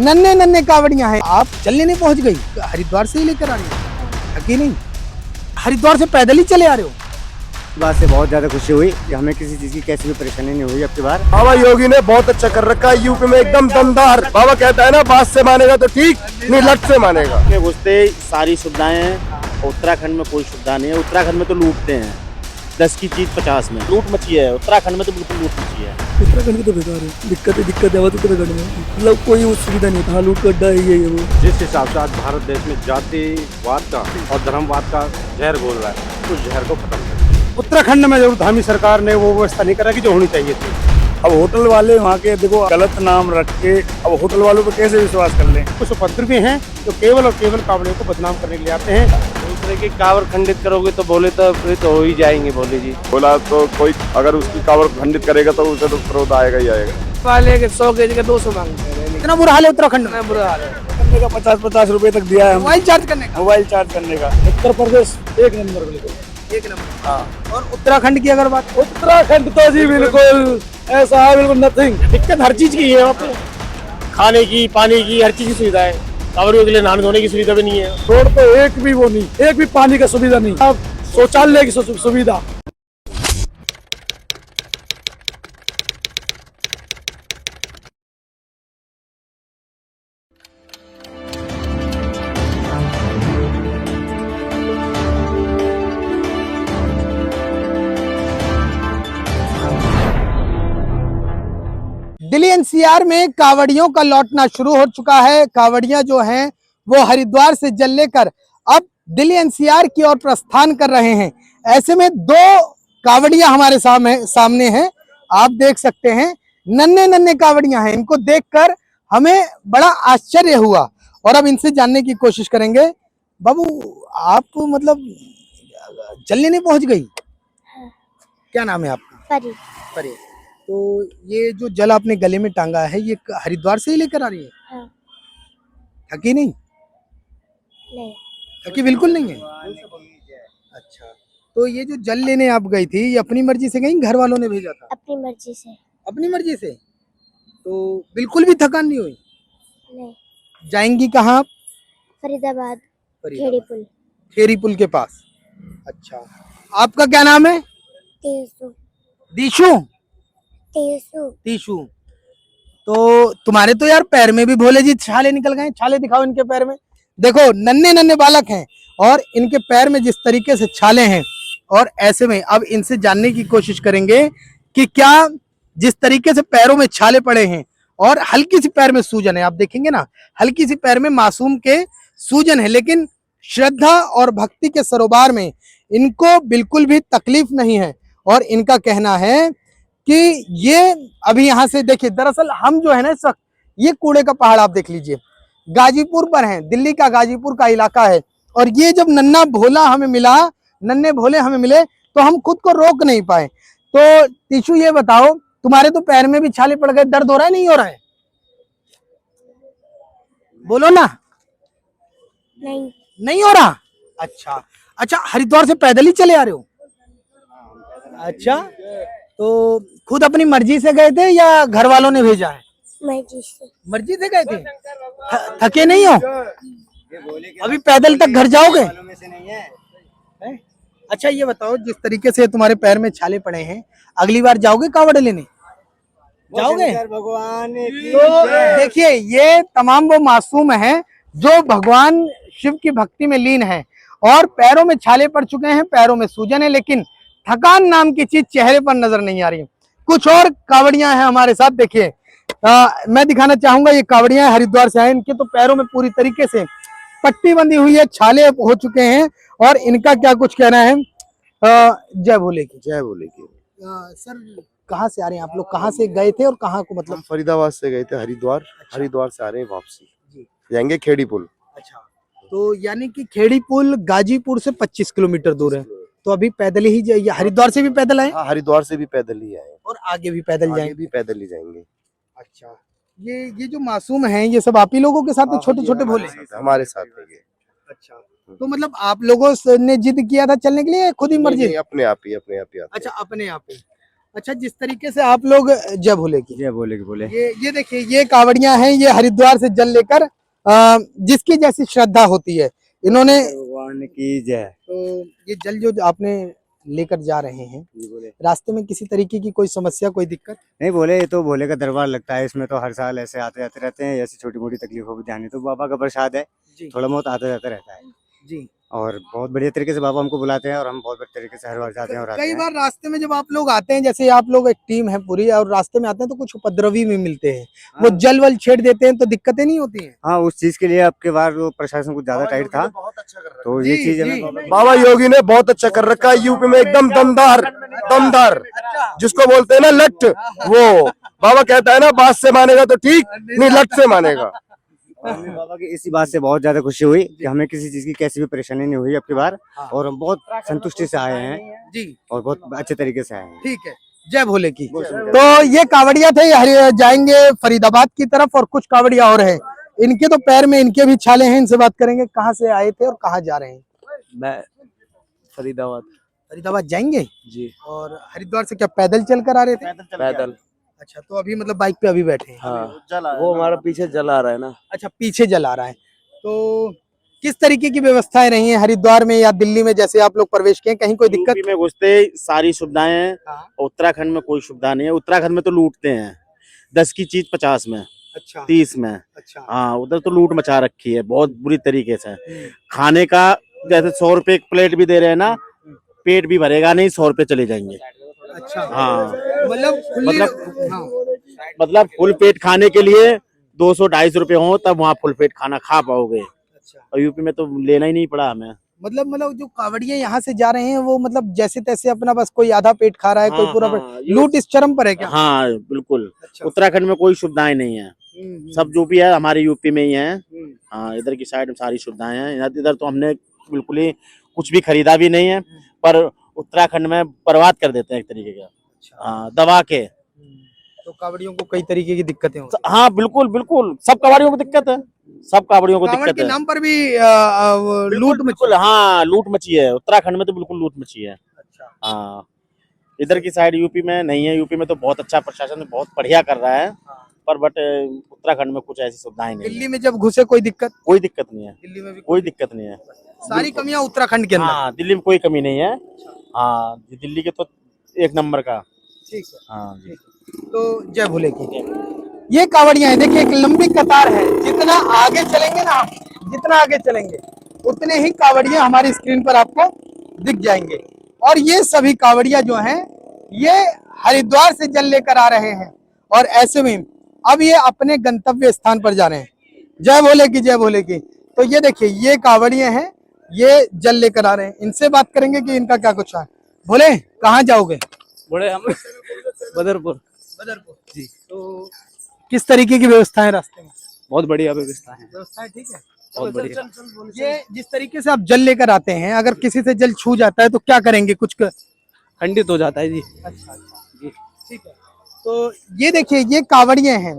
नन्हे नन्हे कावड़ियां हैं, आप चलने नहीं पहुंच गई? हरिद्वार से ही लेकर आ रही हो कि नहीं? हरिद्वार से पैदल ही चले आ रहे हो? बात से बहुत ज्यादा खुशी हुई कि हमें किसी चीज की कैसी भी परेशानी नहीं हुई अब की बार। बाबा योगी ने बहुत अच्छा कर रखा है, यूपी में एकदम दमदार। बाबा कहता है ना, बात से मानेगा तो ठीक, नहीं लट से मानेगा। घुसते सारी सुविधाएं हैं, उत्तराखंड में कोई सुविधा नहीं है। उत्तराखंड में तो लूटते हैं, 10 की चीज 50 में लूट मची है। उत्तराखंड में तो बिल्कुल लूट मची है। उत्तराखंड की तो बेकार है, दिक्कत है उत्तराखंड में, मतलब कोई सुविधा नहीं था। लूट का अड्डा है ये वो। जिस हिसाब से आज भारत देश में जातिवाद का और धर्मवाद का जहर घोल रहा है, उस जहर को खत्म करें। उत्तराखंड में जरूर धामी सरकार ने वो व्यवस्था नहीं करा कि जो होनी चाहिए थी। अब होटल वाले वहाँ के देखो गलत नाम रख के, अब होटल वालों पे कैसे विश्वास कर लें? कुछ उपद्रवी हैं जो केवल और केवल कावड़ियों को बदनाम करने के लिए आते हैं। दूसरे की कावर खंडित करोगे तो बोले तो हो ही जाएंगे। बोले जी बोला तो कोई अगर उसकी कावर खंडित करेगा तो उसे तो क्रोध आएगा ही आएगा। वाले के 100 के जगह 200 मांगते हैं। इतना बुरा हाल है उत्तराखंड में? बुरा हाल है। करने का 50-50 रुपए तक दिया है, मोबाइल चार्ज करने का। मोबाइल चार्ज करने का। उत्तर प्रदेश एक नंबर बिल्कुल, एक नंबर। हाँ। और उत्तराखंड की अगर बात, उत्तराखंड तो जी बिल्कुल ऐसा है, बिल्कुल नथिंग। दिक्कत हर चीज की है वहाँ पे, खाने की, पानी की, हर चीज की सुविधा है। कांवड़ियों के लिए नहाने धोने की सुविधा भी नहीं है। रोड पे एक भी वो नहीं, एक भी पानी का सुविधा नहीं। अब शौचालय की सुविधा। दिल्ली एनसीआर में कावड़ियों का लौटना शुरू हो चुका है। कावड़ियां जो हैं वो हरिद्वार से जल लेकर अब दिल्ली एनसीआर की ओर प्रस्थान कर रहे हैं। ऐसे में दो कावड़ियां हमारे सामने हैं, आप देख सकते हैं। नन्हे नन्हे कावड़ियां हैं, इनको देखकर हमें बड़ा आश्चर्य हुआ और अब इनसे जानने की कोशिश करेंगे। बाबू, आप मतलब जलने नहीं पहुंच गई? क्या नाम है आपका? परी। परी। तो ये जो जल आपने गले में टांगा है, ये हरिद्वार से ही लेकर आ रही है? हाँ। थकी नहीं? नहीं। थकी बिल्कुल नहीं है? अच्छा, तो ये जो जल लेने आप गई थी, ये अपनी मर्जी से गई, घर वालों ने भेजा था? अपनी मर्जी से। अपनी मर्जी से? तो बिल्कुल भी थकान नहीं हुई? नहीं। जाएंगी कहाँ आप? फरीदाबाद, खेड़ी पुल। खेड़ी पुल के पास। अच्छा, आपका क्या नाम है? तीसू। दीशु? तीशु। तो तुम्हारे तो यार पैर में भी भोले जी छाले निकल गए। छाले दिखाओ इनके पैर में। देखो, नन्हे नन्हे बालक हैं और इनके पैर में जिस तरीके से छाले हैं, और ऐसे में अब इनसे जानने की कोशिश करेंगे कि क्या जिस तरीके से पैरों में छाले पड़े हैं और हल्की सी पैर में सूजन है, आप देखेंगे ना, हल्की सी पैर में मासूम के सूजन है, लेकिन श्रद्धा और भक्ति के सरोवर में इनको बिल्कुल भी तकलीफ नहीं है। और इनका कहना है कि ये अभी यहाँ से देखिए, दरअसल हम जो है ना इस वक्त, ये कूड़े का पहाड़ आप देख लीजिए, गाजीपुर पर है, दिल्ली का गाजीपुर का इलाका है। और ये जब नन्हा भोला हमें मिला, नन्हे भोले हमें मिले, तो हम खुद को रोक नहीं पाए। तो टीशू, ये बताओ, तुम्हारे तो पैर में भी छाले पड़ गए, दर्द हो रहा है नहीं हो रहा है? बोलो ना। नहीं। नहीं हो रहा? अच्छा अच्छा, हरिद्वार से पैदल ही चले आ रहे हो? अच्छा, तो खुद अपनी मर्जी से गए थे या घर वालों ने भेजा है? मर्जी से। मर्जी से गए थे? थके नहीं हो? अभी पैदल तक घर जाओगे? अच्छा, ये बताओ, जिस तरीके से तुम्हारे पैर में छाले पड़े हैं, अगली बार जाओगे कावड़ लेने? जाओगे? भगवान तो देखिए, ये तमाम वो मासूम हैं जो भगवान शिव की भक्ति में लीन हैं और पैरों में छाले पड़ चुके हैं, पैरों में सूजन है, लेकिन थकान नाम की चीज चेहरे पर नजर नहीं आ रही। कुछ और कावड़ियां हैं हमारे साथ, देखिए, मैं दिखाना चाहूंगा। ये कावड़ियां हरिद्वार से आए, इनके तो पैरों में पूरी तरीके से पट्टी बंधी हुई है, छाले हो चुके हैं, और इनका क्या कुछ कहना है। जय भोले की। जय बोले की। सर, कहाँ से आ रहे हैं आप लोग? कहाँ से गए थे और कहाँ को, मतलब? हम फरीदाबाद से गए थे हरिद्वार। अच्छा। हरिद्वार से आ रहे हैं वापसी, जी। जाएंगे खेड़ी पुल। अच्छा, तो यानी कि खेड़ी पुल गाजीपुर से 25 किलोमीटर दूर है, तो अभी पैदल ही जाइए? हरिद्वार से भी पैदल आए? हाँ, हरिद्वार से भी पैदल ही आए और आगे भी पैदल आगे जाएंगे? भी पैदल ही जाएंगे। अच्छा, ये जो मासूम हैं, ये सब आप ही लोगों के साथ, छोटे छोटे भोले? हमारे साथ है ये। अच्छा, तो मतलब आप लोगों ने जिद किया था चलने के लिए, खुद ही मर्जी? नहीं, अपने आप ही आता। अच्छा, अपने आप ही। अच्छा, जिस तरीके से आप लोग जय भोले की, ये बोले कि बोले ये देखिए, ये कावड़ियां हैं, ये हरिद्वार से जल लेकर जिसकी जैसी श्रद्धा होती है इन्होंने, भगवान की जय। तो ये जल जो आपने लेकर जा रहे हैं, बोले रास्ते में किसी तरीके की कोई समस्या, कोई दिक्कत? नहीं, बोले ये तो भोले का दरबार लगता है, इसमें तो हर साल ऐसे आते जाते रहते हैं, ऐसी छोटी मोटी तकलीफों भी ध्यान नहीं, तो बाबा का प्रसाद है, जी थोड़ा बहुत आता जाता रहता है जी। और बहुत बढ़िया तरीके से बाबा हमको बुलाते हैं और हम बहुत बढ़िया तरीके से हर बार जाते हैं और आते कई हैं। बार रास्ते में जब आप लोग आते हैं, जैसे आप लोग एक टीम है पूरी, और रास्ते में आते हैं तो कुछ उपद्रवी भी मिलते हैं, वो हाँ। जल वल छेड़ देते हैं, तो दिक्कतें नहीं होती हैं? हाँ, उस चीज के लिए आपके बार वो प्रशासन कुछ ज्यादा टाइट था, तो ये जी, चीज जी। हमें बाबा योगी ने बहुत अच्छा कर रखा है यूपी में, एकदम दमदार दमदार, जिसको बोलते हैं ना लट, वो बाबा कहता है ना बात से मानेगा तो ठीक, नहीं लट से मानेगा। हमें बाबा की इसी बात से बहुत ज्यादा खुशी हुई कि हमें किसी चीज की कैसी भी परेशानी नहीं हुई अब की बार, और हम बहुत संतुष्टि से आए हैं जी, और बहुत अच्छे तरीके से आए हैं। ठीक है, जय भोले की। तो ये कावड़िया थे, जाएंगे फरीदाबाद की तरफ, और कुछ कावड़िया और हैं, इनके तो पैर में इनके भी छाले हैं, इनसे बात करेंगे कहाँ से आए थे और कहाँ जा रहे हैं। मैं फरीदाबाद फरीदाबाद जाएंगे, जी, और हरिद्वार से क्या पैदल चल कर आ रहे थे? पैदल। अच्छा, तो अभी मतलब बाइक पे अभी बैठे हैं। हाँ, वो हमारा पीछे जल आ रहा है ना। अच्छा, पीछे जल आ रहा है। तो किस तरीके की व्यवस्थाएं रही हैं हरिद्वार में या दिल्ली में, जैसे आप लोग प्रवेश किए, कहीं कोई दिक्कत? यूपी में घुसते ही सारी सुविधाएं हैं, हाँ। उत्तराखंड में कोई सुविधा नहीं है। उत्तराखंड में तो लूटते हैं, 10 की चीज 50 में, अच्छा 30 में। अच्छा। हाँ, उधर तो लूट मचा रखी है बहुत बुरी तरीके से। खाने का जैसे 100 रुपए एक प्लेट भी दे रहे हैं ना, पेट भी भरेगा नहीं, 100 रुपए चले जाएंगे। अच्छा, हाँ, मतलब मतलब फुल पेट खाने के लिए 200-250 रुपए हो तब वहाँ फुल पेट खाना खा पाओगे। अच्छा, और यूपी में तो लेना ही नहीं पड़ा हमें। मतलब जो कावड़िया यहाँ से जा रहे हैं वो मतलब जैसे तैसे अपना, बस कोई आधा पेट खा रहा है, कोई पूरा लूट इस चरम पर है क्या? हाँ बिल्कुल। अच्छा। उत्तराखंड में कोई सुविधाएं नहीं है, सब जो भी है हमारे यूपी में ही है। हम्म। हाँ, इधर की साइड में सारी सुविधाएं हैं। इधर तो हमने बिल्कुल ही कुछ भी खरीदा भी नहीं है, पर उत्तराखंड में बर्बाद कर देते हैं एक तरीके का। हाँ, दबा के। तो कावड़ियों को कई तरीके की दिक्कतें होती हाँ बिल्कुल बिल्कुल, सब कावड़ियों को दिक्कत है, सब कावड़ियों को हैं। कावड़ दिक्कत के है। नाम पर भी लूट बिल्कुल, हाँ लूट मची है उत्तराखंड में, तो बिल्कुल लूट मची है। अच्छा, हाँ, इधर की साइड यूपी में नहीं है। यूपी में तो बहुत अच्छा प्रशासन बहुत बढ़िया कर रहा है, पर बट उत्तराखंड में कुछ ऐसी सुविधाएं नहीं दिल्ली है। में जब घुसे कोई दिक्कत? कोई दिक्कत नहीं है, दिल्ली में भी कोई दिक्कत नहीं है। सारी कमियां उत्तराखंड के अंदर। हाँ, दिल्ली में कोई कमी नहीं है। हाँ, दिल्ली के तो एक नंबर का। ठीक है, हाँ जी। तो जय भोले की। ये कावड़ियां हैं, देखिए एक लंबी कतार है, जितना आगे चलेंगे ना, जितना आगे चलेंगे उतने ही कावड़ियां हमारी स्क्रीन पर आपको दिख जाएंगे। और ये सभी कावड़ियां जो हैं, ये हरिद्वार से जल लेकर आ रहे हैं, और ऐसे में अब ये अपने गंतव्य स्थान पर जा रहे हैं। जय भोले की, जय भोले की। तो ये देखिए, ये कावड़ियां हैं, ये जल लेकर आ रहे हैं, इनसे बात करेंगे कि इनका क्या कुछ है। भोले, कहाँ जाओगे? बड़े हम बदरपुर। बदरपुर जी। तो किस तरीके की व्यवस्था है रास्ते में? बहुत बढ़िया व्यवस्था है, व्यवस्था ठीक है, बहुत बढ़िया। ये जिस तरीके से आप जल लेकर आते हैं, अगर किसी से जल छू जाता है तो क्या करेंगे? कुछ खंडित हो जाता है जी। अच्छा जी, ठीक है। तो ये देखिए, ये कावड़िए हैं,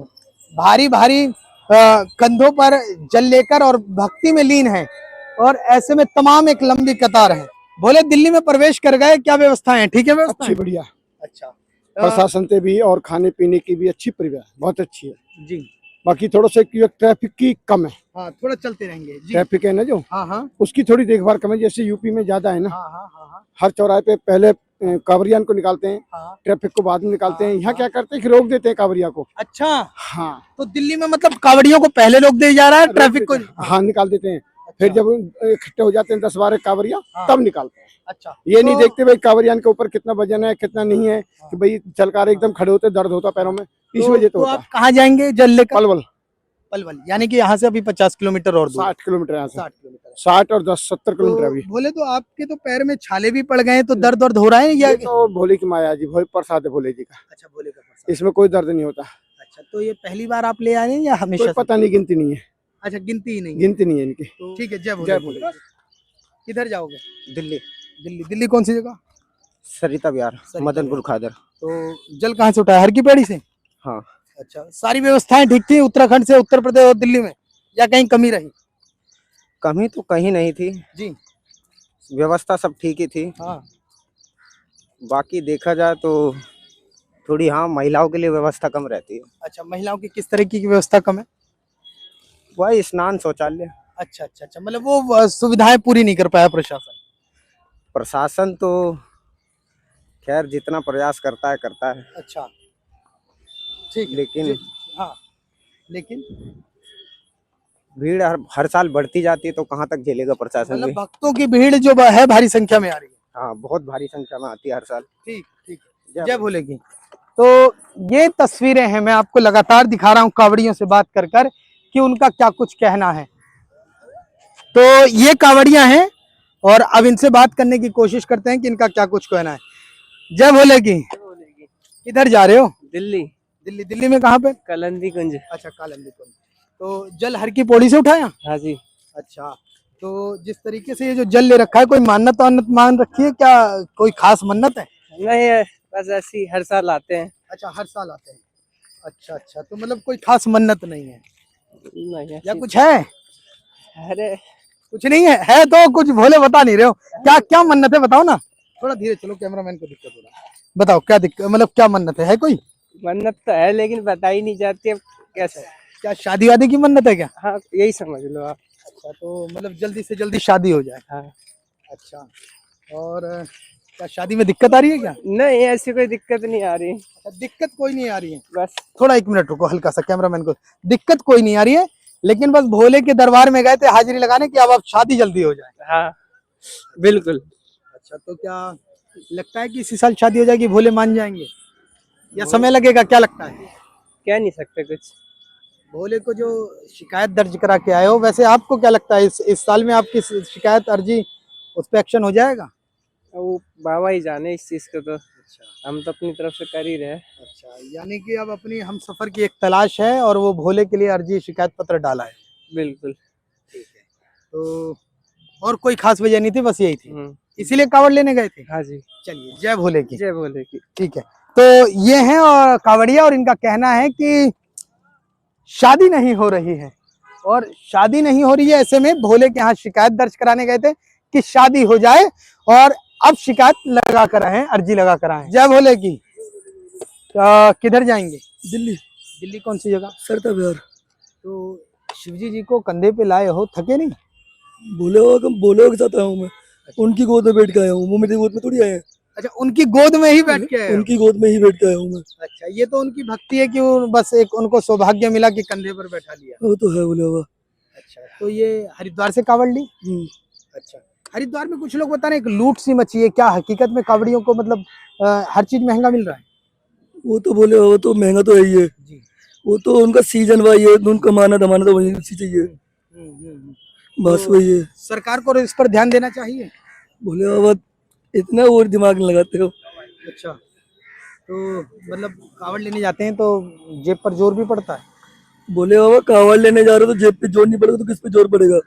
भारी भारी कंधों पर जल लेकर और भक्ति में लीन हैं, और ऐसे में तमाम एक लंबी कतार है। भोले, दिल्ली में प्रवेश कर गए, क्या व्यवस्था है? ठीक है व्यवस्था? अच्छी बढ़िया, अच्छा, प्रशासन से भी और खाने पीने की भी अच्छी परिवहन बहुत अच्छी है। जी, बाकी थोड़ा सा ट्रैफिक की कम है, हाँ थोड़ा चलते रहेंगे जी। ट्रैफिक है ना जो, हाँ हाँ उसकी थोड़ी देखभाल कम है, जैसे यूपी में ज्यादा है ना। हाँ हाँ हाँ हर चौराहे पे पहले कांवरियान को निकालते हैं, हाँ। ट्रैफिक को बाद में निकालते हैं। यहाँ क्या करते हैं कि रोक देते हैं कांवरिया को। अच्छा, हाँ, तो दिल्ली में मतलब कावड़ियों को पहले रोक दिया जा रहा है, ट्रैफिक को? हाँ निकाल देते हैं। फिर जब इकट्ठे हो जाते हैं 10-12 कांवरिया, हाँ। तब निकालते हैं। अच्छा, ये नहीं तो- देखते भाई कांवरियान के ऊपर कितना वजन है कितना नहीं है, कि भाई चलकार एकदम खड़े होते दर्द होता पैरों में, इस वजह तो होता आप है। कहाँ जाएंगे जल लेकर? पलवल पलवल, यानी कि यहाँ से अभी 50 किलोमीटर और दूर। 60 किलोमीटर यहाँ से, 60 किलोमीटर। 60 और 10-70 किलोमीटर अभी। बोले तो आपके तो पैर में छाले भी पड़ गए हैं, तो दर्द हो रहा है या? ये तो भोले की माया जी, भोले प्रसाद है भोले जी का, अच्छा, भोले का प्रसाद। इसमें कोई दर्द नहीं होता। अच्छा, तो ये पहली बार आप ले आए हैं या हमेशा कोई से? पता नहीं, गिनती नहीं है, अच्छा, गिनती ही नहीं है। गिनती नहीं है इनकी। तो ठीक है, जय जय भोले। भोले। किधर जाओगे? दिल्ली, दिल्ली। दिल्ली कौन सी जगह? सरिता विहार, सरिता मदनपुर खादर। तो जल कहाँ से उठाया? हर की पेड़ी से? हाँ, अच्छा, सारी व्यवस्थाएं ठीक थी उत्तराखंड से उत्तर प्रदेश और दिल्ली में, या कहीं कमी रही? कमी तो कहीं नहीं थी जी, व्यवस्था सब ठीक ही थी। हाँ। बाकी देखा जाए तो थोड़ी हाँ महिलाओं के लिए व्यवस्था कम रहती है। अच्छा, महिलाओं की किस तरह की व्यवस्था कम है? वही स्नान शौचालय। अच्छा अच्छा अच्छा, मतलब वो सुविधाएं पूरी नहीं कर पाया प्रशासन। प्रशासन तो खैर जितना प्रयास करता है अच्छा, ठीक है। लेकिन हाँ, लेकिन भीड़ हर साल बढ़ती जाती है, तो कहाँ तक झेलेगा प्रशासन मतलब भी। भक्तों की भीड़ जो है भारी संख्या में आ रही है। हाँ बहुत भारी संख्या में आती है हर साल। ठीक ठीक, जय भोले की। तो ये तस्वीरें हैं, मैं आपको लगातार दिखा रहा हूँ कांवड़ियों से बात कर कर कि उनका क्या कुछ कहना है। तो ये कांवड़ियां हैं और अब इनसे बात करने की कोशिश करते हैं कि इनका क्या कुछ कहना है। जय भोले की। किधर जा रहे हो? दिल्ली। दिल्ली? दिल्ली में कहाँ पे? कलंदी कुंज। अच्छा, कालंदी कुंज। तो जल हर की पौड़ी से उठाया? हाँ जी। अच्छा, तो जिस तरीके से ये जो जल ले रखा है, कोई मान्यता मान रखी है क्या? कोई खास मन्नत है? नहीं है, बस ऐसे ही हर साल आते हैं। अच्छा, हर साल आते हैं। अच्छा अच्छा, तो मतलब कोई खास मन्नत नहीं है नहीं या कुछ है? अरे कुछ नहीं है? है तो कुछ भोले बता नहीं रहे हो। क्या क्या मन्नत है बताओ ना, थोड़ा धीरे चलो, कैमरामैन को दिक्कत हो रहा है। बताओ क्या दिक्कत, मतलब क्या मन्नत है कोई? मन्नत तो है लेकिन बताई नहीं जाती है कैसे। क्या शादी वादी की मन्नत है क्या? हाँ यही समझ लो आप। अच्छा, तो मतलब जल्दी से जल्दी शादी हो जाए। हाँ। अच्छा, और क्या शादी में दिक्कत आ रही है क्या? नहीं ऐसी कोई दिक्कत नहीं आ रही। अच्छा, दिक्कत कोई नहीं आ रही है। बस थोड़ा 1 मिनट रुको, हल्का सा कैमरामैन को। दिक्कत कोई नहीं आ रही है, लेकिन बस भोले के दरबार में गए थे हाजिरी लगाने की, अब शादी जल्दी हो जाए। हाँ बिल्कुल। अच्छा, तो क्या लगता है कि इसी साल शादी हो जाएगी, भोले मान जाएंगे या समय लगेगा, क्या लगता है? कह नहीं सकते कुछ। भोले को जो शिकायत दर्ज करा के आए हो, वैसे आपको क्या लगता है इस साल में आपकी शिकायत अर्जी उस पर एक्शन हो जाएगा? वो बाबा ही जाने इस चीज को, तो हम तो अपनी तरफ से कर ही रहे। अच्छा, यानी कि अब अपनी हम सफर की एक तलाश है और वो भोले के लिए अर्जी शिकायत पत्र डाला है। बिल्कुल। ठीक है, तो और कोई खास वजह नहीं थी, बस यही थी, इसीलिए कावड़ लेने गए थे? हाँ जी। चलिए, जय भोले की। जय भोले की। ठीक है, तो ये हैं और कावड़िया, और इनका कहना है कि शादी नहीं हो रही है, और शादी नहीं हो रही है, ऐसे में भोले के यहाँ शिकायत दर्ज कराने गए थे कि शादी हो जाए, और अब शिकायत लगा कर आए हैं, अर्जी लगा कर आए हैं। जय भोले की। किधर जाएंगे? दिल्ली। दिल्ली कौन सी जगह? सरता बिहार। तो शिवजी जी को कंधे पे लाए हो, थके नहीं? बोले के साथ आया हूँ मैं, उनकी गोद में बैठ के आया हूँ, वो मेरी गोद में थोड़ी आए हैं। अच्छा, उनकी गोद में ही बैठ के आए हो? उनकी गोद में ही बैठ के आया हूँ मैं। अच्छा, ये तो उनकी भक्ति है कि वो बस एक उनको सौभाग्य मिला कि कंधे पर बैठा लिया। वो तो है बोले बाबा। अच्छा, तो ये हरिद्वार से कावड़ ली? अच्छा, हरिद्वार में कुछ लोग बता रहे हैं कि लूट सी मची है, क्या हकीकत में कावड़ियों को मतलब हर चीज महंगा मिल रहा है? वो तो बोले वो तो महंगा तो है ही है जी। वो तो उनका सीजन वाई है, उनका माना दमाना तो वही उसी चाहिए। बस तो वही है। सरकार को इस पर ध्यान देना चाहिए। बोले बाबा इतना और दिमाग नहीं लगाते हो। अच्छा, तो मतलब कावड़ लेने जाते हैं तो जेब पर जोर भी पड़ता है? बोले बाबा कावड़ लेने जा रहे हो तो जेब पे जोर नहीं पड़ेगा तो किस पे जोर पड़ेगा?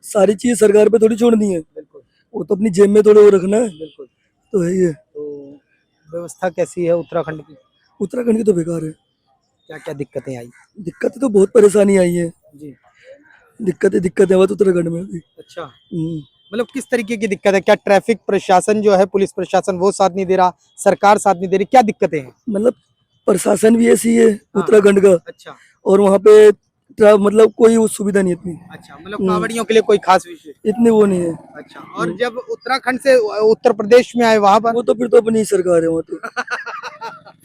सारी चीज सरकार पे थोड़ी छोड़नी है, बिल्कुल, वो तो अपनी जेब में थोड़े वो रखना है। बिल्कुल। तो है ये। तो व्यवस्था कैसी है उत्तराखंड की? उत्तराखंड की तो बेकार है। क्या क्या दिक्कतें आई? दिक्कतें तो बहुत परेशानी आई है जी। दिक्कतें बहुत उत्तराखंड में भी। अच्छा, मतलब किस तरीके की दिक्कत है? क्या ट्रैफिक प्रशासन जो है, पुलिस प्रशासन, वो साथ नहीं दे रहा, सरकार साथ नहीं दे रही, क्या दिक्कतें हैं? मतलब प्रशासन भी ऐसी है उत्तराखंड का, अच्छा और वहाँ पे मतलब कोई वो सुविधा नहीं इतनी। अच्छा, मतलब कावड़ियों के लिए कोई खास विषय? इतनी वो नहीं है। अच्छा, और जब उत्तराखंड से उत्तर प्रदेश में आए वहां पर? वो तो फिर तो अपनी सरकार है वहाँ तो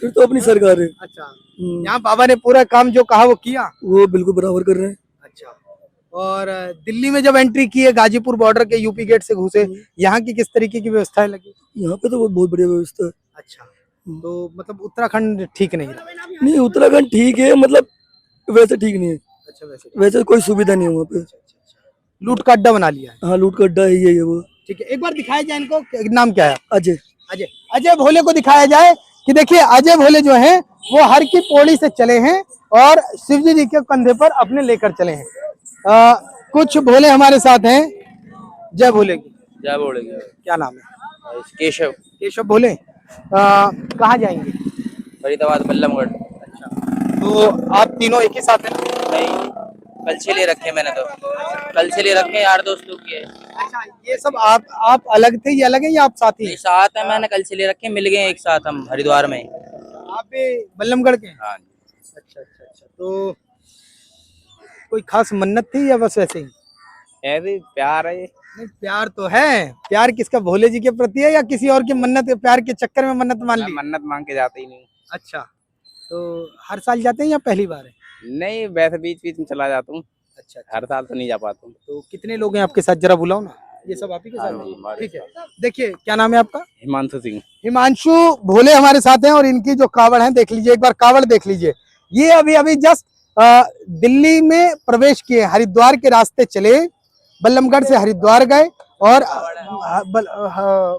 फिर तो अपनी सरकार है। अच्छा, यहाँ बाबा ने पूरा काम जो कहा वो किया? वो बिल्कुल बराबर कर रहे हैं। अच्छा, और दिल्ली में जब एंट्री की है, गाजीपुर बॉर्डर के यूपी गेट से घुसे, यहाँ की किस तरीके की व्यवस्थाएं लगी? यहाँ पे तो बहुत बढ़िया व्यवस्था है। अच्छा, तो मतलब उत्तराखंड ठीक नहीं रहा? नहीं उत्तराखंड ठीक है, मतलब वैसे ठीक नहीं है। अच्छा, वैसे कोई सुविधा नहीं है वहाँ पे। लूट का अड्डा बना लिया है। हाँ लूट का अड्डा है ये वो। ठीक है, एक बार दिखाया जाए इनको, नाम क्या है? अजय। अजय। अजय भोले को दिखाया जाए कि देखिए अजय भोले जो हैं वो हर की पौड़ी से चले हैं और शिवजी जी के कंधे पर अपने लेकर चले हैं। कुछ भोले हमारे साथ हैं। जय भोले की। जय भोले की। क्या नाम है? केशव। केशव भोले। कहाँ जाएंगे? फरीदाबाद बल्लभगढ़। तो आप तीनों एक ही साथ हैं? नहीं, कल से ले रखे मैंने, तो कल से ले रखे यार दोस्त लोग के। अच्छा, ये सब आप अलग थे, ये अलग है या आप साथी हैं? साथ है, मैंने कल से ले रखे, मिल गए एक साथ हम हरिद्वार में। आप भी बल्लमगढ़ के हैं? हाँ जी। अच्छा अच्छा अच्छा। तो कोई खास मन्नत थी या बस ऐसे ही? ऐसे ही प्यार है। नहीं, प्यार तो है। प्यार किसका, भोले जी के प्रति है या किसी और की मन्नत, प्यार के चक्कर में मन्नत मान मैं ली? मन्नत मांग के जाता ही नहीं। अच्छा, तो हर साल जाते हैं या पहली बार है? नहीं, वैसे बीच बीच में चला जाता हूँ। अच्छा, हर साल तो नहीं जा पाता हूँ। तो कितने लोग हैं आपके साथ, जरा बुलाओ ना। ये सब आप ही के साथ हाँ जी, हैं? ठीक है। देखिए, क्या नाम है आपका? हिमांशु सिंह। हिमांशु भोले हमारे साथ हैं और इनकी जो कावड़ है देख लीजिए, एक बार कावड़ देख लीजिए। ये अभी अभी जस्ट दिल्ली में प्रवेश किए, हरिद्वार के रास्ते चले, बल्लमगढ़ से हरिद्वार गए और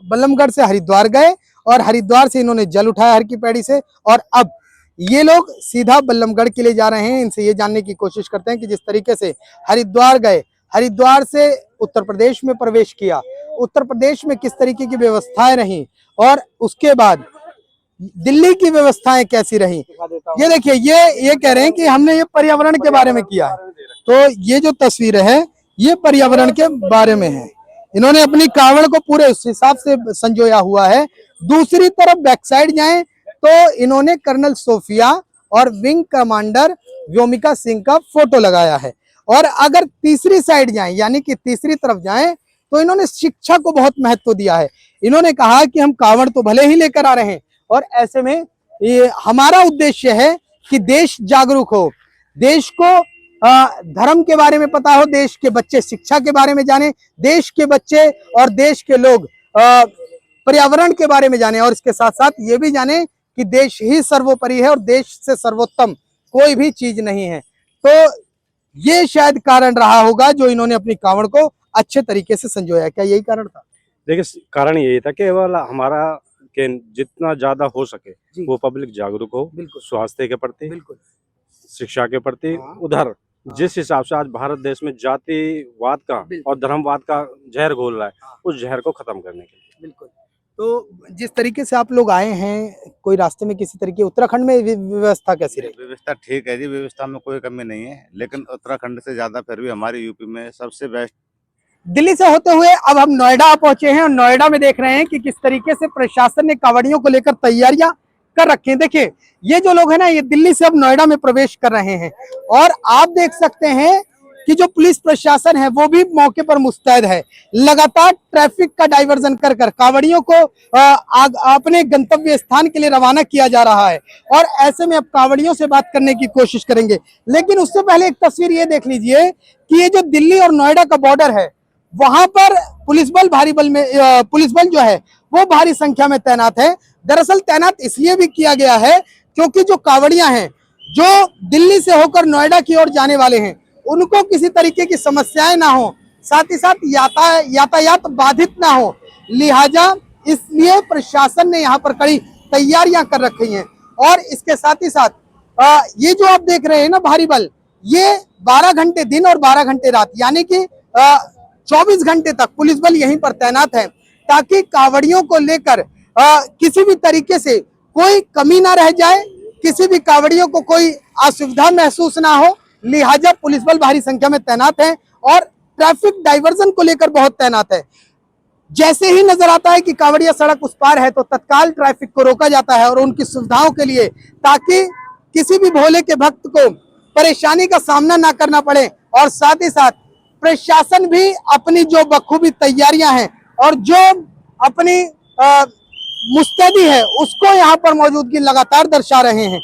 बल्लमगढ़ से हरिद्वार गए और हरिद्वार से इन्होंने जल उठाया हर की पैड़ी से, और अब ये लोग सीधा बल्लमगढ़ के लिए जा रहे हैं। इनसे ये जानने की कोशिश करते हैं कि जिस तरीके से हरिद्वार गए, हरिद्वार से उत्तर प्रदेश में प्रवेश किया, उत्तर प्रदेश में किस तरीके की व्यवस्थाएं रहीं और उसके बाद दिल्ली की व्यवस्थाएं कैसी रहीं। ये देखिए, ये कह रहे हैं कि हमने ये पर्यावरण के बारे में किया है। तो ये जो तस्वीर है ये पर्यावरण के बारे में है। इन्होंने अपनी कावड़ को पूरे उस हिसाब से संजोया हुआ है। दूसरी तरफ बैक साइड जाएं तो इन्होंने कर्नल सोफिया और विंग कमांडर व्योमिका सिंह का फोटो लगाया है। और अगर तीसरी साइड जाएं, यानी कि तीसरी तरफ जाएं, तो इन्होंने शिक्षा को बहुत महत्व दिया है। इन्होंने कहा कि हम कावड़ तो भले ही लेकर आ रहे हैं और ऐसे में ये हमारा उद्देश्य है कि देश जागरूक हो, देश को धर्म के बारे में पता हो, देश के बच्चे शिक्षा के बारे में जाने, देश के बच्चे और देश के लोग पर्यावरण के बारे में जाने, और इसके साथ साथ ये भी जाने कि देश ही सर्वोपरि है और देश से सर्वोत्तम कोई भी चीज नहीं है। तो ये शायद कारण रहा होगा जो इन्होंने अपनी कावड़ को अच्छे तरीके से संजोया। क्या यही कारण था? देखिए, कारण यही था केवल हमारा कि जितना ज्यादा हो सके वो पब्लिक जागरूक हो, स्वास्थ्य के प्रति, बिल्कुल, शिक्षा के प्रति। उधर जिस हिसाब से आज भारत देश में जातिवाद का और धर्मवाद का जहर घोल रहा है, उस जहर को खत्म करने के लिए। बिल्कुल। तो जिस तरीके से आप लोग आए हैं, कोई रास्ते में किसी तरीके, उत्तराखंड में व्यवस्था कैसी रही? व्यवस्था ठीक है जी, व्यवस्था में कोई कमी नहीं है, लेकिन उत्तराखंड से ज्यादा फिर भी हमारे यूपी में सबसे बेस्ट। दिल्ली से होते हुए अब हम नोएडा पहुंचे हैं और नोएडा में देख रहे हैं कि किस तरीके से प्रशासन ने कावड़ियों को लेकर तैयारियां कर रखी हैं। देखिए, ये जो लोग हैं ना, ये दिल्ली से अब नोएडा में प्रवेश कर रहे हैं और आप देख सकते हैं कि जो पुलिस प्रशासन है वो भी मौके पर मुस्तैद है। लगातार ट्रैफिक का डाइवर्जन कर कर कावड़ियों को अपने गंतव्य स्थान के लिए रवाना किया जा रहा है और ऐसे में अब कावड़ियों से बात करने की कोशिश करेंगे। लेकिन उससे पहले एक तस्वीर ये देख लीजिए कि ये जो दिल्ली और नोएडा का बॉर्डर है, वहां पर पुलिस बल जो है वो भारी संख्या में तैनात है। दरअसल तैनात इसलिए भी किया गया है क्योंकि जो कावड़ियां हैं जो दिल्ली से होकर नोएडा की ओर जाने वाले हैं, उनको किसी तरीके की समस्याएं ना हो, साथ ही साथ यातायात बाधित ना हो, लिहाजा इसलिए प्रशासन ने यहाँ पर कड़ी तैयारियां कर रखी हैं। और इसके साथ ही साथ ये जो आप देख रहे हैं ना भारी बल, ये 12 घंटे दिन और 12 घंटे रात, यानी कि 24 घंटे तक पुलिस बल यहीं पर तैनात है ताकि कावड़ियों को लेकर किसी भी तरीके से कोई कमी ना रह जाए, किसी भी कावड़ियों को कोई असुविधा महसूस ना हो। लिहाजा पुलिस बल भारी संख्या में तैनात है और ट्रैफिक डाइवर्जन को लेकर बहुत तैनात है। जैसे ही नजर आता है कि कावड़िया सड़क उस पार है तो तत्काल ट्रैफिक को रोका जाता है और उनकी सुविधाओं के लिए, ताकि किसी भी भोले के भक्त को परेशानी का सामना ना करना पड़े। और साथ ही साथ प्रशासन भी अपनी जो बखूबी तैयारियां हैं और जो अपनी मुस्तैदी है उसको यहाँ पर मौजूदगी लगातार दर्शा रहे हैं।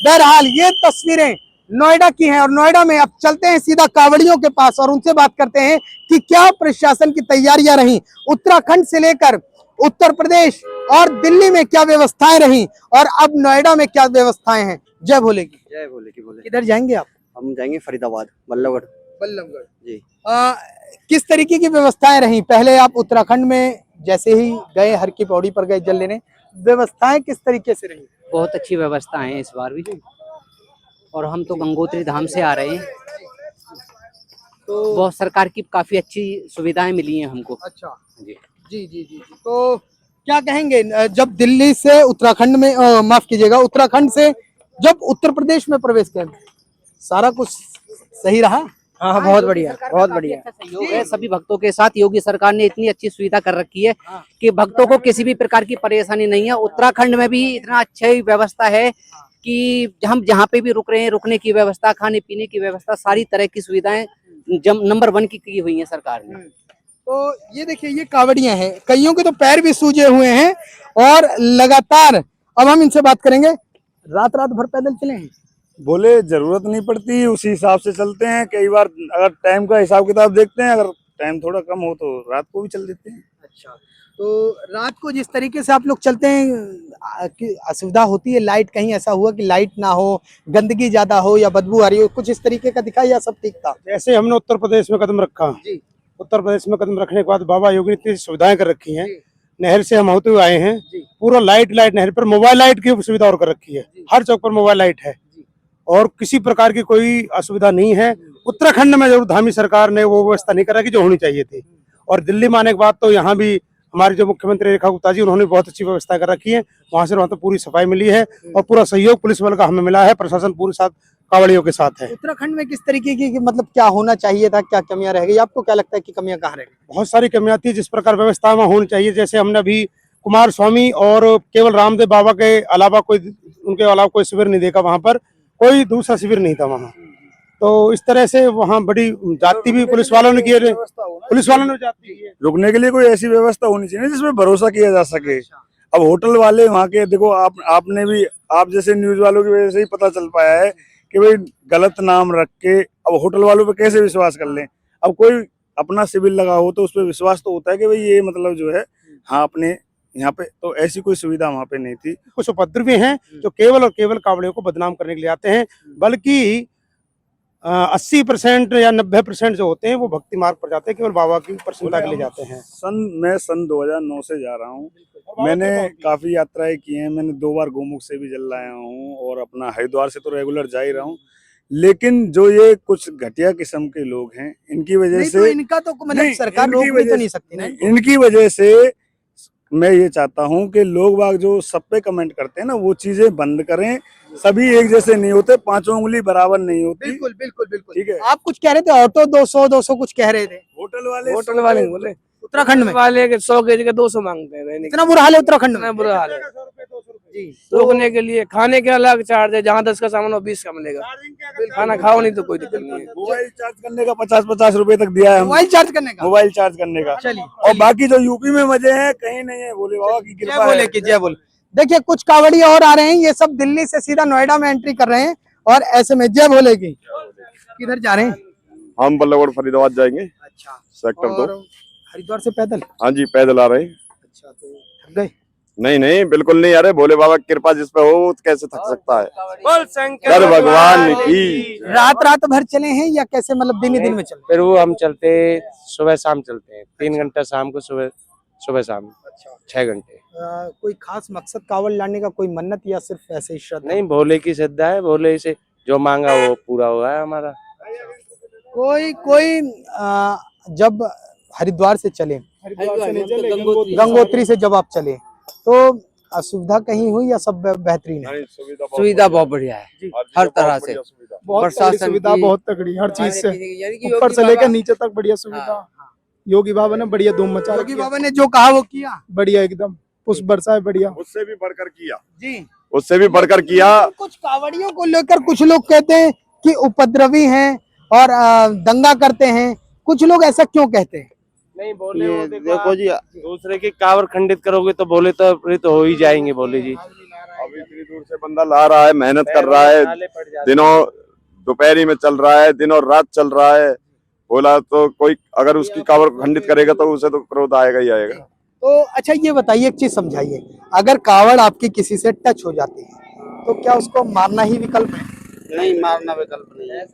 बहरहाल ये तस्वीरें नोएडा की हैं और नोएडा में अब चलते हैं सीधा कावड़ियों के पास और उनसे बात करते हैं कि क्या प्रशासन की तैयारियां रहीं, उत्तराखंड से लेकर उत्तर प्रदेश और दिल्ली में क्या व्यवस्थाएं रहीं और अब नोएडा में क्या व्यवस्थाएं हैं। जय भोले की। जय भोले की। बोले किधर जाएंगे आप? हम जाएंगे फरीदाबाद, बल्लभगढ़ जी। किस तरीके की व्यवस्थाएं रहीं? पहले आप उत्तराखंड में जैसे ही गए, हर की पौड़ी पर गए जल लेने, व्यवस्थाएं किस तरीके से रही? बहुत अच्छी व्यवस्था है इस बार भी, और हम तो गंगोत्री धाम से आ रहे हैं तो बहुत सरकार की काफी अच्छी सुविधाएं मिली हैं हमको। अच्छा जी जी जी जी। तो क्या कहेंगे, जब दिल्ली से उत्तराखंड में माफ कीजिएगा, उत्तराखंड से जब उत्तर प्रदेश में प्रवेश किया, सारा कुछ सही रहा? हाँ बहुत बढ़िया, बहुत बढ़िया। अच्छा सहयोग है सभी भक्तों के साथ। योगी सरकार ने इतनी अच्छी सुविधा कर रखी है कि भक्तों को किसी भी प्रकार की परेशानी नहीं है। उत्तराखंड में भी इतना अच्छी व्यवस्था है कि हम जहाँ पे भी रुक रहे हैं, रुकने की व्यवस्था, खाने पीने की व्यवस्था, सारी तरह की सुविधाएं नंबर 1 की हुई है सरकार ने। तो ये देखिए, ये कावड़ियां हैं, कईयों के तो पैर भी सूजे हुए हैं और लगातार। अब हम इनसे बात करेंगे, रात रात भर पैदल चले हैं? बोले जरूरत नहीं पड़ती, उसी हिसाब से चलते हैं। कई बार अगर टाइम का हिसाब किताब देखते हैं, अगर टाइम थोड़ा कम हो तो रात को भी चल देते हैं। अच्छा, तो रात को जिस तरीके से आप लोग चलते हैं, कि असुविधा होती है? लाइट, कहीं ऐसा हुआ कि लाइट ना हो, गंदगी ज्यादा हो या बदबू आ रही हो, कुछ इस तरीके का दिखा या सब ठीक था? जैसे हमने उत्तर प्रदेश में कदम रखा जी। उत्तर प्रदेश में कदम रखने के बाद बाबा योगी ने इतनी सुविधाएं कर रखी हैं। नहर से हम होते हुए आए हैं, पूरा लाइट नहर पर मोबाइल लाइट की सुविधा और कर रखी है। हर चौक पर मोबाइल लाइट है और किसी प्रकार की कोई असुविधा नहीं है। उत्तराखंड में जरूर धामी सरकार ने वो व्यवस्था नहीं कर रखी जो होनी चाहिए थी। और दिल्ली में आने के बाद तो यहाँ भी हमारे जो मुख्यमंत्री रेखा गुप्ता जी, उन्होंने बहुत अच्छी व्यवस्था कर रखी है। वहाँ तो पूरी सफाई मिली है और पूरा सहयोग पुलिस बल का हमें मिला है। प्रशासन पूरे साथ कावड़ियों के साथ है। उत्तराखंड में किस तरीके की मतलब क्या होना चाहिए था, क्या कमियां रह गई? आपको क्या लगता है कि कमियां कहाँ रह गई? बहुत सारी कमियां थी, जिस प्रकार व्यवस्था में होनी चाहिए। जैसे हमने अभी कुमार स्वामी और केवल रामदेव बाबा के अलावा कोई शिविर नहीं देखा। वहाँ पर कोई दूसरा शिविर नहीं था वहाँ। तो इस तरह से वहाँ बड़ी जाति भी पुलिस वालों ने किए, पुलिस वालों ने जाति की है। रुकने के लिए कोई ऐसी व्यवस्था होनी चाहिए जिसमें भरोसा किया जा सके। अब होटल वाले वहाँ के देखो, आपने भी, आप जैसे न्यूज वालों की वजह से ही पता चल पाया है कि भाई गलत नाम रख के अब होटल वालों पे कैसे विश्वास कर लें। अब कोई अपना सिविल लगा हो तो उस पर विश्वास तो होता है कि भाई ये मतलब जो है, हाँ अपने यहाँ पे, तो ऐसी कोई सुविधा वहाँ पे नहीं थी। कुछ उपद्रवी हैं जो केवल और केवल कावड़ियों को बदनाम करने के लिए आते हैं, बल्कि 80% या 90% जो होते हैं वो भक्ति मार्ग पर जाते हैं, केवल बाबा की प्रसन्नता के लिए जाते हैं। मैं सन 2009 से जा रहा हूँ। मैंने काफी यात्राएं की हैं। मैंने 2 बार गोमुख से भी जल आया हूँ और अपना हरिद्वार से तो रेगुलर जा ही रहा हूँ। लेकिन जो ये कुछ घटिया किस्म के लोग हैं, इनकी वजह से, तो इनका तो मतलब सरकार रोक भी तो नहीं सकती ना। इनकी वजह से मैं ये चाहता हूँ कि लोग बाग जो सब पे कमेंट करते हैं ना, वो चीजें बंद करें। सभी एक जैसे नहीं होते, 5 उंगली बराबर नहीं होती। बिल्कुल बिल्कुल बिल्कुल, ठीक है। आप कुछ कह रहे थे, ऑटो 200 कुछ कह रहे थे। होटल वाले बोले उत्तराखंड में वाले के 100 केजी के 200 मांगते हैं। इतना बुरा हाल है उत्तराखंड में? बुरा हाल है जी। रुकने के लिए, खाने के अलग चार्ज है। जहाँ 10 का सामान हो 20 का मिलेगा। खाना खाओ नहीं तो कोई दिक्कत नहीं है। मोबाइल चार्ज करने का 50-50 रुपए तक दिया है। मोबाइल चार्ज करने का? मोबाइल चार्ज करने का। चलिए। और बाकी जो यूपी में मजे हैं कहीं नहीं है। भोले बाबा की कृपा है। जय बोले। देखिए, कुछ कावड़िया और आ रहे हैं, ये सब दिल्ली से सीधा नोएडा में एंट्री कर रहे हैं। और ऐसे में जय भोले की, किधर जा रहे हैं? हम बल्लभगढ़ फरीदाबाद जाएंगे। अच्छा, सेक्टर 2। हरिद्वार से पैदल? हाँ जी, पैदल आ रहे हैं। अच्छा, तो थक गए? नहीं, बिल्कुल नहीं आ रहे। भोले बाबा की कृपा जिस पे हो वो कैसे थक सकता है। कर भगवान की। रात भर चले हैं या कैसे, मतलब दिन ही दिन में चले? फिर वो हम चलते सुबह शाम चलते हैं। 3 घंटा शाम को, सुबह शाम। अच्छा, 6 घंटे। कोई खास मकसद कावड़ लाने का, कोई मन्नत या सिर्फ ऐसे ही श्रद्धा? नहीं, भोले की श्रद्धा है। भोले से जो मांगा वो पूरा हुआ है हमारा। कोई जब हरिद्वार से चले, गंगोत्री से जब आप चले, तो असुविधा कहीं हुई या सब बेहतरीन है? सुविधा बहुत बढ़िया है, हर तरह से। प्रशासन सुविधा बहुत तगड़ी, हर चीज से, ऊपर से लेकर नीचे तक बढ़िया सुविधा। योगी बाबा ने बढ़िया धूम मचा रखी है। योगी बाबा ने जो कहा वो किया, बढ़िया एकदम। पुष्प बरसा है बढ़िया। उससे भी बढ़कर किया जी, उससे भी बढ़कर किया। कुछ कावड़ियों को लेकर कुछ लोग कहते हैं कि उपद्रवी हैं और दंगा करते हैं। कुछ लोग ऐसा क्यों कहते हैं? नहीं, बोले देखो जी, दूसरे की कावड़ खंडित करोगे तो बोले तो हो ही जाएंगे। बोले जी, अब इतनी दूर से बंदा ला रहा है, मेहनत कर रहा है, दिनों दोपहरी में चल रहा है, दिनों रात चल रहा है। बोला तो कोई अगर उसकी कावड़ खंडित करेगा तो उसे तो क्रोध आएगा ही आएगा। तो अच्छा, ये बताइए, एक चीज समझाइए, अगर कावड़ आपकी किसी से टच हो जाती है तो क्या उसको मारना ही विकल्प है? नहीं, मारना विकल्प नहीं है।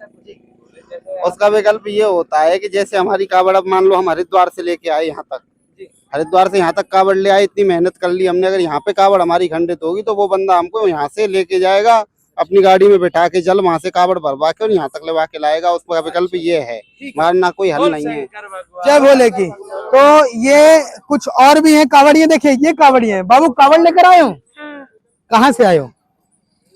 उसका विकल्प ये होता है कि जैसे हमारी कावड़, अब मान लो हम हरिद्वार से लेके आए यहाँ तक, हरिद्वार से यहाँ तक कावड़ ले आए, इतनी मेहनत कर ली हमने। अगर यहाँ पे कावड़ हमारी खंडित होगी तो वो बंदा हमको यहाँ से लेके जाएगा, अपनी गाड़ी में बैठा के जल वहाँ से कावड़ भरवा के और यहाँ तक लेवा के लाएगा। उसका विकल्प ये है, मारना कोई हल नहीं है। जय भोले की। तो ये कुछ और भी है कावड़ियाँ। देखिए, ये कावड़ियाँ हैं। बाबू, कावड़ लेकर आए हो? कहाँ से आए हो?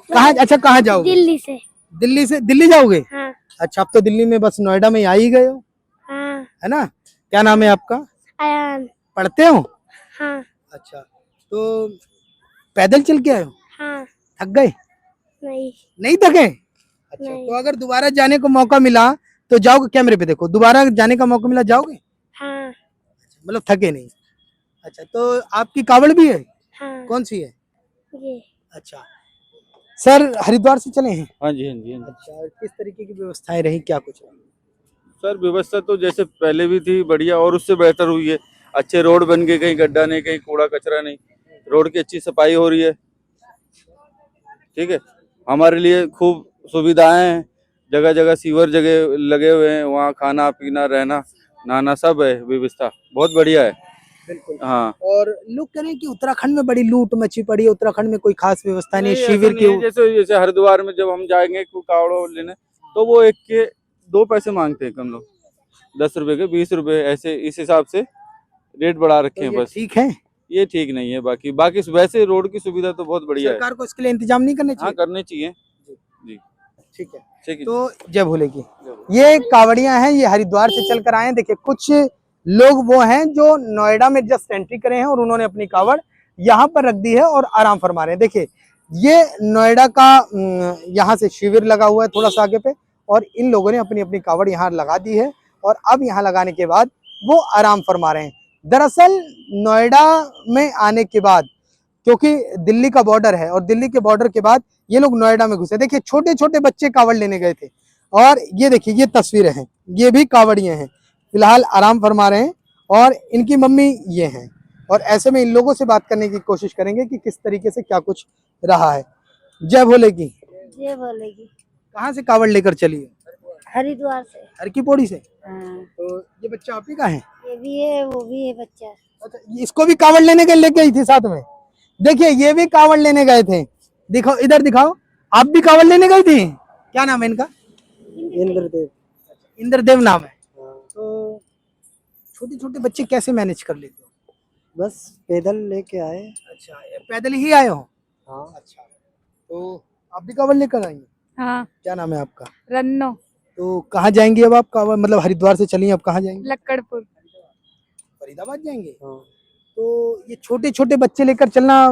कहाँ? अच्छा, कहाँ जाओगे? दिल्ली से। दिल्ली से? दिल्ली जाओगे? हाँ। अच्छा, अब तो दिल्ली में बस नोएडा में ही आ ही गए हो, हाँ। है ना? क्या नाम है आपका? अयान। पढ़ते हो? हाँ। अच्छा, तो पैदल चल के आए हो? हाँ। थक गए? नहीं। नहीं थके? अच्छा, नहीं। तो अगर दोबारा जाने को मौका मिला तो जाओगे? कैमरे पे देखो, दोबारा जाने का मौका मिला जाओगे? हाँ। मतलब थके नहीं। अच्छा, तो आपकी कावड़ भी है? हाँ। कौन सी है? ये। अच्छा, सर हरिद्वार से चले हैं? हाँ जी, हाँ जी, हाँ जी। अच्छा, किस तरीके की व्यवस्थाएं रही, क्या कुछ? सर व्यवस्था तो जैसे पहले भी थी बढ़िया और उससे बेहतर हुई है। अच्छे रोड बन गए, कहीं गड्ढा नहीं, कहीं कूड़ा कचरा नहीं, रोड की अच्छी सफाई हो रही है। ठीक है, हमारे लिए खूब सुविधाएं हैं, जगह जगह सीवर जगह लगे हुए हैं, वहाँ खाना पीना रहना नहाना सब है, व्यवस्था बहुत बढ़िया है। बिल्कुल। हाँ, और लोग कह रहे हैं कि उत्तराखंड में बड़ी लूट मची पड़ी है, उत्तराखंड में कोई खास व्यवस्था नहीं, नहीं, शिविर ऐसा नहीं है। जैसे जैसे हरिद्वार में जब हम जाएंगे कावड़ो लेने तो वो एक के 2 पैसे मांगते हैं कम लोग, 10 रुपए के 20 रुपए, ऐसे इस हिसाब से रेट बढ़ा रखे हैं। बस ठीक है, ये ठीक नहीं है। बाकी बाकी वैसे रोड की सुविधा तो बहुत बढ़िया है। सरकार को इसके लिए इंतजाम नहीं करने हाँ, चाहिए? करने चाहिए जी। ठीक है, ठीक है। तो जय भोले की। ये कावड़ियां हैं, ये हरिद्वार से चलकर आए हैं। देखिए, कुछ लोग वो हैं जो नोएडा में जस्ट एंट्री करे हैं और उन्होंने अपनी कावड़ यहाँ पर रख दी है और आराम फरमा रहे हैं। देखिए, ये नोएडा का यहाँ से शिविर लगा हुआ है थोड़ा सा आगे पे, और इन लोगों ने अपनी अपनी कावड़ यहाँ लगा दी है और अब यहाँ लगाने के बाद वो आराम फरमा रहे हैं। दरअसल नोएडा में आने के बाद, क्योंकि दिल्ली का बॉर्डर है और दिल्ली के बॉर्डर के बाद ये लोग नोएडा में घुसे। देखिए, छोटे छोटे बच्चे कावड़ लेने गए थे और ये देखिए, ये तस्वीरें हैं, ये भी कावड़ियां हैं, फिलहाल आराम फरमा रहे हैं और इनकी मम्मी ये हैं। और ऐसे में इन लोगों से बात करने की कोशिश करेंगे कि किस तरीके से क्या कुछ रहा है। जय भोले की। ये बोलेगी। कहाँ से कावड़ लेकर चली है? हरिद्वार से। हर की पौड़ी से। हाँ। तो ये बच्चा आप ही का है? ये भी है, वो भी है बच्चा। अच्छा, इसको भी कावड़ लेने के लेके गई थी साथ में? देखिए, ये भी कावड़ लेने गए थे। दिखाओ, इधर दिखाओ, आप भी कावड़ लेने गई थी? क्या नाम है इनका? इंद्रदेव। इंद्रदेव नाम है। तो छोटे छोटे बच्चे कैसे मैनेज कर लेते हो? बस पैदल लेके आए। अच्छा, ये पैदल ही आए हो? हाँ। अच्छा, तो आप भी कावड़ लेकर आई? हाँ। क्या नाम है आपका? रन्नो। तो कहाँ जाएंगी अब आप? कावड़ मतलब हरिद्वार से चली, अब कहाँ जाएंगी? लक्कड़पुर। फरीदाबाद जाएंगे? हाँ। तो ये छोटे छोटे बच्चे लेकर चलना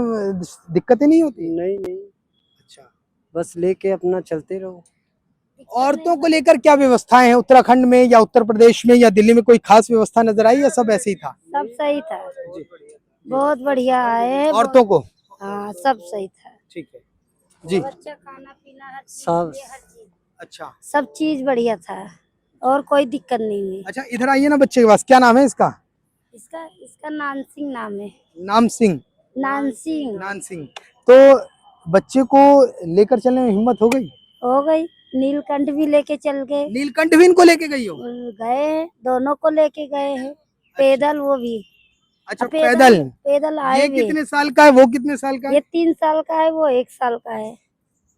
दिक्कतें नहीं होती? नहीं नहीं, अच्छा, बस लेके अपना चलते रहो। औरतों को लेकर क्या व्यवस्थाएं हैं उत्तराखंड में या उत्तर प्रदेश में या दिल्ली में? कोई खास व्यवस्था नजर आई या सब ऐसे ही था? सब सही था, बहुत बढ़िया है। औरतों को? हाँ, सब सही था। ठीक है जी। बच्चा खाना पीना हर चीज, सब। हर चीज, अच्छा, सब चीज बढ़िया था और कोई दिक्कत नहीं हुई। अच्छा, इधर आइए ना बच्चे के पास। क्या नाम है इसका? इसका इसका नान सिंह नाम है। नाम सिंह? नान सिंह। नान सिंह। तो बच्चे को लेकर चलने में हिम्मत हो गई? हो गई। नीलकंठ भी लेके चल गए। नीलकंठ भी इनको लेके गई हो? गए हैं, दोनों को लेके गए हैं, पैदल वो भी। अच्छा, पैदल? पैदल आए ये भी। कितने साल का है, वो कितने साल का है? ये 3 साल का है, वो 1 साल का है।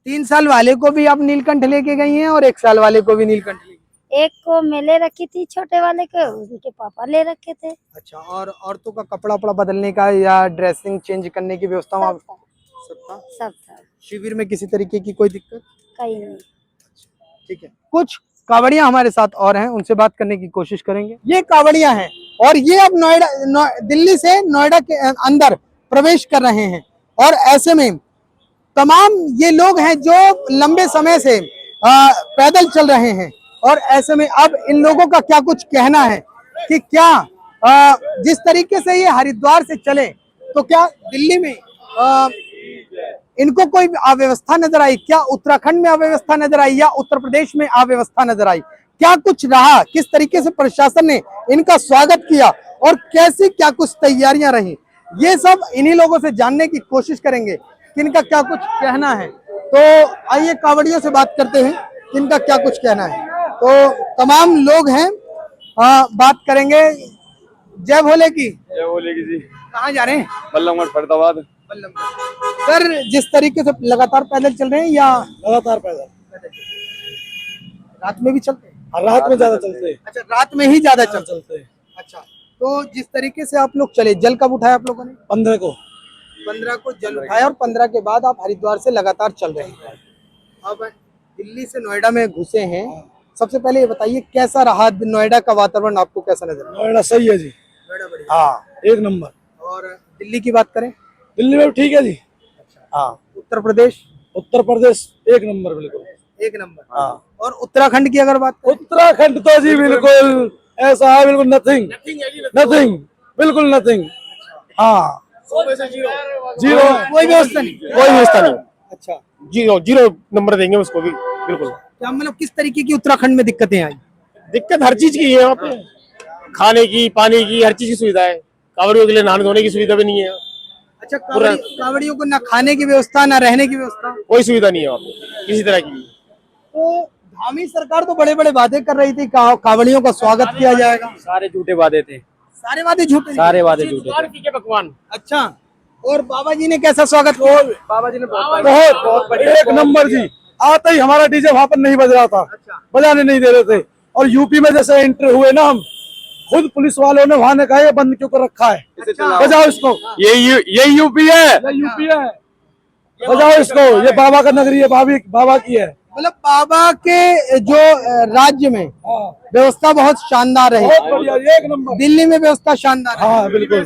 3 साल वाले को भी आप नीलकंठ लेके गई हैं और 1 साल वाले को भी नीलकंठ लेके? एक को मैं ले रखी थी, छोटे वाले को उनके पापा ले रखे थे। अच्छा, और औरतों का कपड़ा उपड़ा बदलने का या ड्रेसिंग चेंज करने की व्यवस्था वहाँ सब था? सब था, शिविर में किसी तरीके की कोई दिक्कत? कहीं नहीं। ठीक है, कुछ कावड़ियां हमारे साथ और हैं, उनसे बात करने की कोशिश करेंगे। ये कावड़ियां हैं और ये अब दिल्ली से नोएडा के अंदर प्रवेश कर रहे हैं और ऐसे में तमाम ये लोग हैं जो लंबे समय से पैदल चल रहे हैं और ऐसे में अब इन लोगों का क्या कुछ कहना है कि क्या जिस तरीके से ये हरिद्वार से चले तो क्या दिल्ली में इनको कोई अव्यवस्था नजर आई? क्या उत्तराखंड में अव्यवस्था नजर आई या उत्तर प्रदेश में अव्यवस्था नजर आई? क्या कुछ रहा? किस तरीके से प्रशासन ने इनका स्वागत किया और कैसी क्या कुछ तैयारियां रही? ये सब इन्हीं लोगों से जानने की कोशिश करेंगे कि इनका क्या कुछ कहना है। तो आइए कावड़ियों से बात करते हैं कि इनका क्या कुछ कहना है। तो तमाम लोग हैं, बात करेंगे। जय भोले की। जय भोले की जी। कहाँ जा रहे हैं? बल्लभगढ़ फरीदाबाद। सर, जिस तरीके से लगातार पैदल चल रहे हैं या लगातार पैदल? रात में भी चलते हैं? रात में ज्यादा चलते हैं। अच्छा, रात में ही ज्यादा चलते हैं। अच्छा, तो जिस तरीके से आप लोग चले, जल कब उठाया आप लोगों ने? 15 को। 15 को जल उठाया और 15 के बाद आप हरिद्वार से लगातार चल रहे हैं। अब दिल्ली से नोएडा में घुसे हैं, सबसे पहले ये बताइए कैसा रहा नोएडा का वातावरण, आपको कैसा नजर आया? नोएडा सही है जी, नोएडा बढ़िया। हाँ एक नंबर। और दिल्ली की बात करें? दिल्ली में भी ठीक है जी। हाँ उत्तर प्रदेश? उत्तर प्रदेश एक नंबर बिल्कुल। एक नंबर। हाँ और उत्तराखंड की अगर बात करें? उत्तराखंड तो जी बिल्कुल ऐसा है, बिल्कुल नथिंग नथिंग, बिल्कुल नथिंग। हाँ जीरो, कोई व्यवस्था नहीं। कोई व्यवस्था नहीं। अच्छा, जीरो जीरो नंबर देंगे उसको भी बिल्कुल। क्या मतलब किस तरीके की उत्तराखंड में दिक्कतें आई? दिक्कत हर चीज की है यहाँ पे, खाने की, पानी की, हर चीज की सुविधा है। कांवड़ियों के लिए नहाने धोने की सुविधा भी नहीं है। अच्छा, कांवड़ियों को ना खाने की व्यवस्था ना रहने की व्यवस्था, कोई सुविधा नहीं है वहाँ पे किसी तरह की। तो धामी सरकार तो बड़े बड़े वादे कर रही थी, कांवड़ियों का स्वागत किया जाएगा। सारे झूठे वादे थे, सारे वादे झूठे, सारे वादे झूठे थे। पकवान अच्छा, और बाबा जी ने कैसा स्वागत किया? बाबा जी ने बहुत एक नंबर जी। आते ही हमारा डीजे वहाँ पर नहीं बज रहा था, बजाने नहीं दे रहे थे। और यूपी में जैसे एंटर हुए ना हम, खुद पुलिस वालों ने वहाँ ने कहा ये बंद क्यों कर रखा है, बजाओ इसको। ये यूपी है, ये यूपी है, बजाओ इसको। ये बाबा का नगरी है, बाबा की है। मतलब बाबा के जो राज्य में व्यवस्था बहुत शानदार रही, बहुत बढ़िया, एक नंबर। दिल्ली में व्यवस्था शानदार है। हाँ बिल्कुल।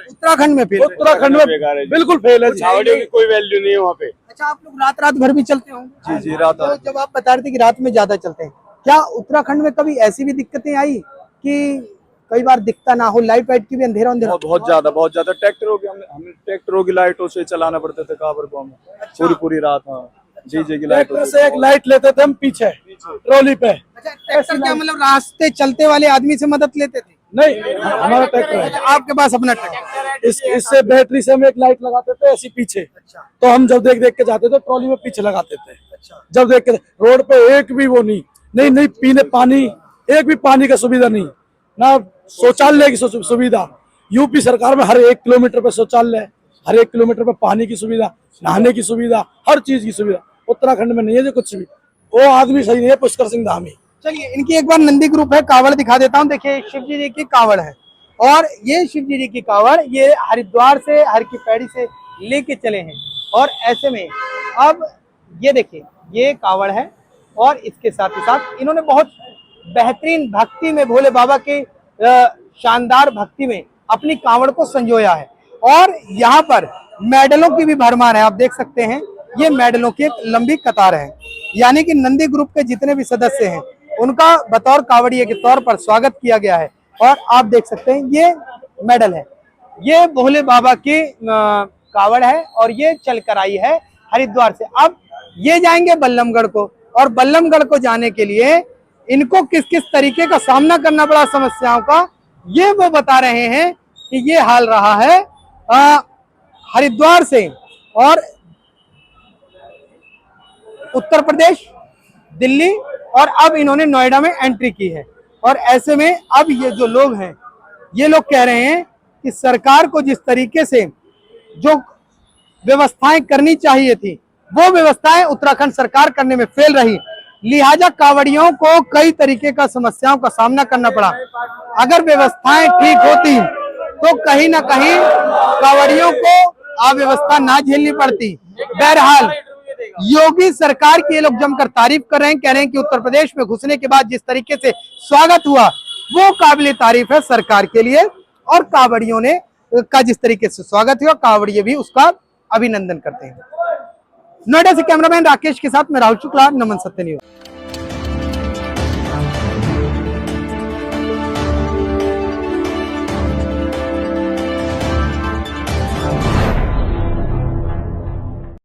उत्तराखंड में फेल, उत्तराखंड में बिल्कुल फेल है। छावड़ियों की कोई वैल्यू नहीं है वहाँ पे। अच्छा, आप लोग रात भर भी चलते होंगे? जी जी रात। तो जब आप बता रहे थे कि रात में ज्यादा चलते हैं, क्या उत्तराखंड में कभी ऐसी भी दिक्कतें आई कि कई बार दिखता ना हो, लाइट वाइट की भी अंधेरा बहुत ज्यादा ट्रैक्टरों की, हमें ट्रैक्टरों की लाइटों से चलाना पड़ते थे काबर को हमें पूरी रात। हाँ डीजे की लाइट से एक लाइट लेते थे हम पीछे ट्रॉली पे। अच्छा, ट्रैक्टर क्या मतलब रास्ते चलते वाले आदमी से मदद लेते थे? नहीं, हमारा ट्रैक्टर है। आपके पास अपना ट्रैक्टर? इससे बैटरी से हम एक लाइट लगाते थे ऐसी पीछे। तो हम जब देख के जाते थे ट्रॉली में पीछे लगाते थे। जब देख के रोड पे एक भी वो नहीं पीने पानी, एक भी पानी का सुविधा नहीं, ना शौचालय की सुविधा। यूपी सरकार में हर 1 किलोमीटर पे शौचालय, हर 1 किलोमीटर पे पानी की सुविधा, नहाने की सुविधा, हर चीज की सुविधा। उत्तराखंड में नहीं है जो कुछ भी। वो आदमी सही नहीं है, पुष्कर सिंह धामी। चलिए, इनकी एक बार नंदी ग्रुप है, कावड़ दिखा देता हूँ। देखिए, शिव जी की कावड़ है, और ये शिव जी की कावड़ ये हरिद्वार से, हर की पैड़ी से लेके चले हैं। और ऐसे में अब ये देखिए, ये कावड़ है, और इसके साथ ही साथ इन्होंने बहुत बेहतरीन भक्ति में, भोले बाबा के शानदार भक्ति में अपनी कावड़ को संजोया है। और यहाँ पर मेडलों की भी भरमार है। आप देख सकते हैं, ये मेडलों की एक लंबी कतार है। यानी कि नंदी ग्रुप के जितने भी सदस्य हैं, उनका बतौर कावड़िए के तौर पर स्वागत किया गया है। और आप देख सकते हैं, ये मेडल है, ये भोले बाबा की कावड़ है, और ये चल कर आई है हरिद्वार से। अब ये जाएंगे बल्लमगढ़ को, और बल्लमगढ़ को जाने के लिए इनको किस किस तरीके का सामना करना पड़ा समस्याओं का, ये वो बता रहे हैं कि ये हाल रहा है हरिद्वार से, और उत्तर प्रदेश, दिल्ली, और अब इन्होंने नोएडा में एंट्री की है। और ऐसे में अब ये जो लोग हैं, ये लोग कह रहे हैं कि सरकार को जिस तरीके से जो व्यवस्थाएं करनी चाहिए थी, वो व्यवस्थाएं उत्तराखंड सरकार करने में फेल रही, लिहाजा कावड़ियों को कई तरीके का समस्याओं का सामना करना पड़ा। अगर व्यवस्थाएं ठीक होती तो कहीं ना कहीं कावड़ियों को अव्यवस्था ना झेलनी पड़ती। बहरहाल योगी सरकार की ये लोग जमकर तारीफ कर रहे हैं, कह रहे हैं कि उत्तर प्रदेश में घुसने के बाद जिस तरीके से स्वागत हुआ वो काबिले तारीफ है सरकार के लिए, और कावड़ियों ने का जिस तरीके से स्वागत हुआ, कावड़िए भी उसका अभिनंदन करते हैं। नोएडा से कैमरामैन राकेश के साथ मैं राहुल शुक्ला, नमन सत्य न्यूज।